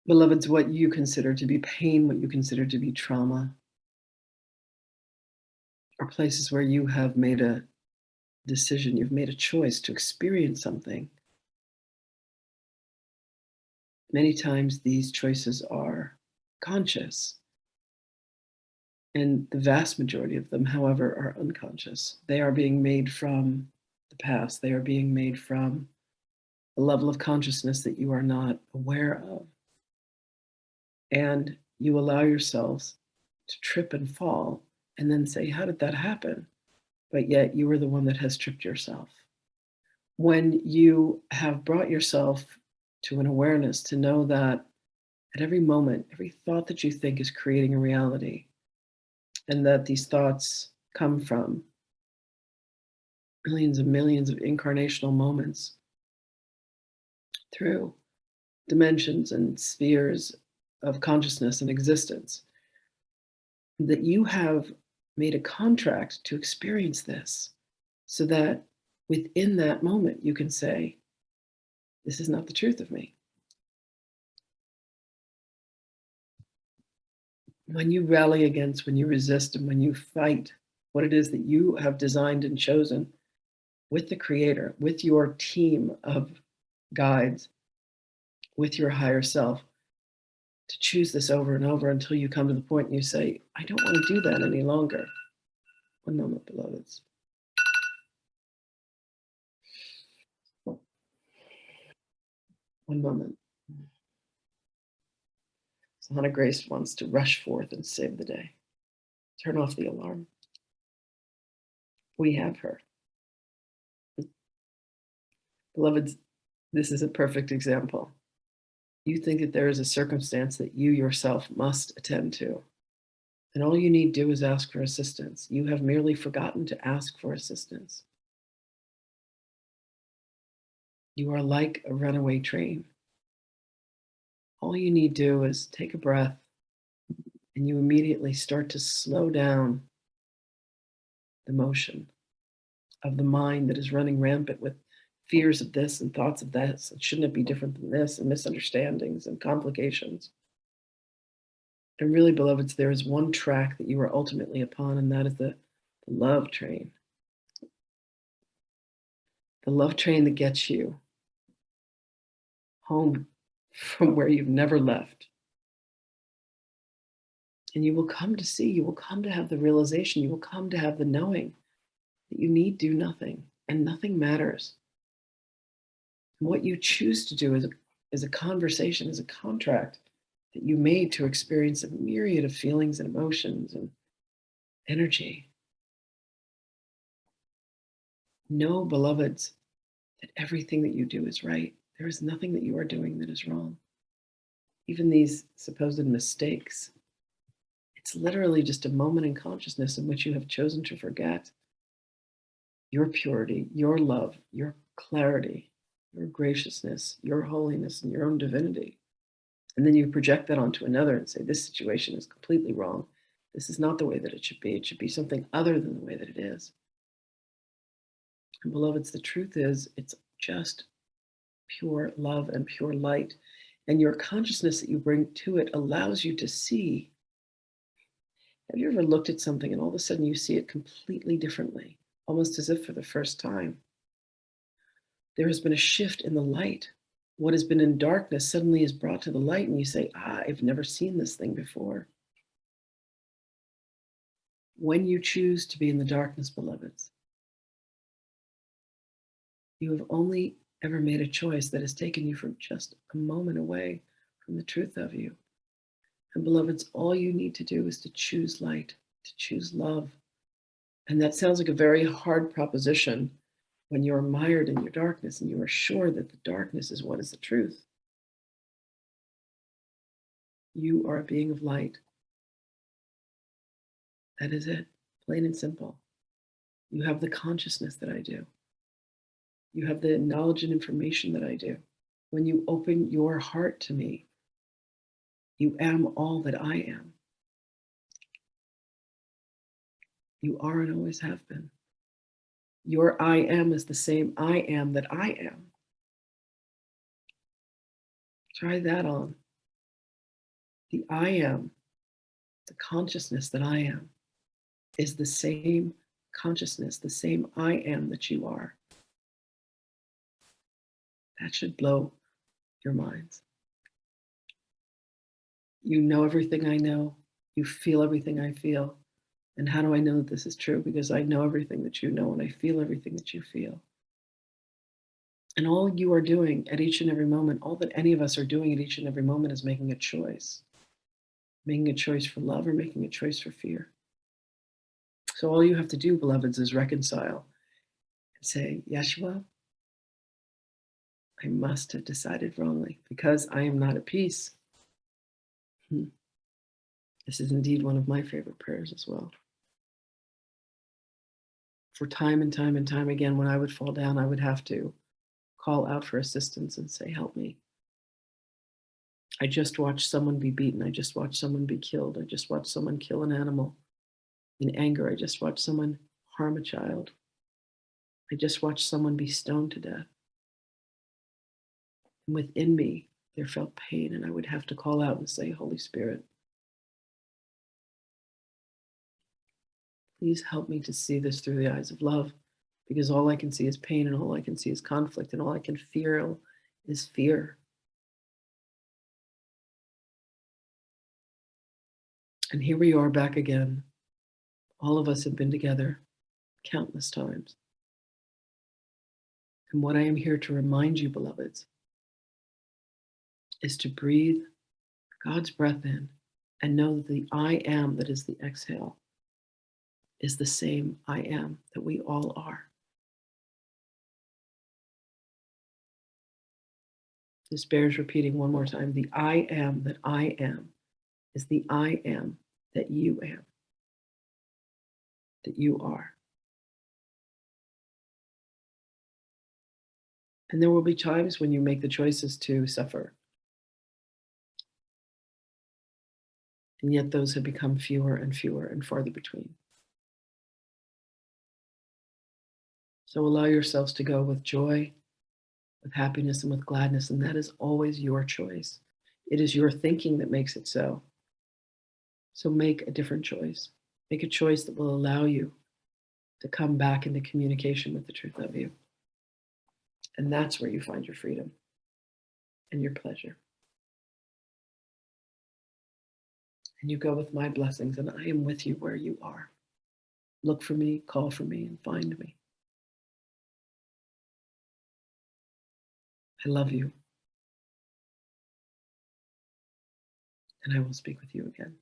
Beloveds, what you consider to be pain, what you consider to be trauma, are places where you have made a decision, you've made a choice to experience something. Many times these choices are conscious, and the vast majority of them, however, are unconscious. They are being made from the past, they are being made from a level of consciousness that you are not aware of. And you allow yourselves to trip and fall and then say, how did that happen? But yet you are the one that has tripped yourself. When you have brought yourself to an awareness to know that at every moment, every thought that you think is creating a reality, and that these thoughts come from millions of incarnational moments through dimensions and spheres of consciousness and existence, that you have made a contract to experience this so that within that moment you can say, this is not the truth of me. When you rally against, when you resist, and when you fight what it is that you have designed and chosen with the Creator, with your team of guides, with your higher self, to choose this over and over until you come to the point and you say, I don't want to do that any longer. One moment, beloveds. One moment. So Hannah Grace wants to rush forth and save the day. Turn off the alarm. We have her. Beloveds, this is a perfect example. You think that there is a circumstance that you yourself must attend to, and all you need do is ask for assistance. You have merely forgotten to ask for assistance. You are like a runaway train. All you need do is take a breath, and you immediately start to slow down the motion of the mind that is running rampant with fears of this and thoughts of this, and shouldn't it be different than this, and misunderstandings and complications. And really, beloveds, there is one track that you are ultimately upon, and that is the love train. The love train that gets you home from where you've never left. And you will come to see, you will come to have the realization, you will come to have the knowing that you need do nothing and nothing matters. And what you choose to do is a conversation, is a contract that you made to experience a myriad of feelings and emotions and energy. Know, beloveds, that everything that you do is right. There is nothing that you are doing that is wrong. Even these supposed mistakes, it's literally just a moment in consciousness in which you have chosen to forget your purity, your love, your clarity, your graciousness, your holiness, and your own divinity. And then you project that onto another and say, this situation is completely wrong. This is not the way that it should be. It should be something other than the way that it is. And beloveds, the truth is, it's just pure love and pure light. And your consciousness that you bring to it allows you to see. Have you ever looked at something and all of a sudden you see it completely differently, almost as if for the first time? There has been a shift in the light. What has been in darkness suddenly is brought to the light, and you say, I've never seen this thing before. When you choose to be in the darkness, beloveds, you have only ever made a choice that has taken you from just a moment away from the truth of you. And beloveds, all you need to do is to choose light, to choose love. And that sounds like a very hard proposition when you're mired in your darkness and you are sure that the darkness is what is the truth. You are a being of light. That is it, plain and simple. You have the consciousness that I do. You have the knowledge and information that I do. When you open your heart to me, you am all that I am. You are and always have been. Your I am is the same I am that I am. Try that on. The I am, the consciousness that I am, is the same consciousness, the same I am that you are. That should blow your minds. You know everything I know. You feel everything I feel. And how do I know that this is true? Because I know everything that you know and I feel everything that you feel. And all you are doing at each and every moment, all that any of us are doing at each and every moment is making a choice. Making a choice for love or making a choice for fear. So all you have to do, beloveds, is reconcile and say, Yeshua, I must have decided wrongly because I am not at peace. This is indeed one of my favorite prayers as well. For time and time and time again, when I would fall down, I would have to call out for assistance and say, help me. I just watched someone be beaten. I just watched someone be killed. I just watched someone kill an animal. In anger, I just watched someone harm a child. I just watched someone be stoned to death. And within me, there felt pain, and I would have to call out and say, Holy Spirit, please help me to see this through the eyes of love, because all I can see is pain, and all I can see is conflict, and all I can feel is fear. And here we are back again. All of us have been together countless times. And what I am here to remind you, beloveds, is to breathe God's breath in and know that the I am that is the exhale is the same I am that we all are. This bears repeating one more time. The I am that I am is the I am that you am, that you are. And there will be times when you make the choices to suffer. And yet those have become fewer and fewer and farther between. So allow yourselves to go with joy, with happiness, and with gladness. And that is always your choice. It is your thinking that makes it so. So make a different choice. Make a choice that will allow you to come back into communication with the truth of you. And that's where you find your freedom and your pleasure. And you go with my blessings, and I am with you where you are. Look for me, call for me, and find me. I love you. And I will speak with you again.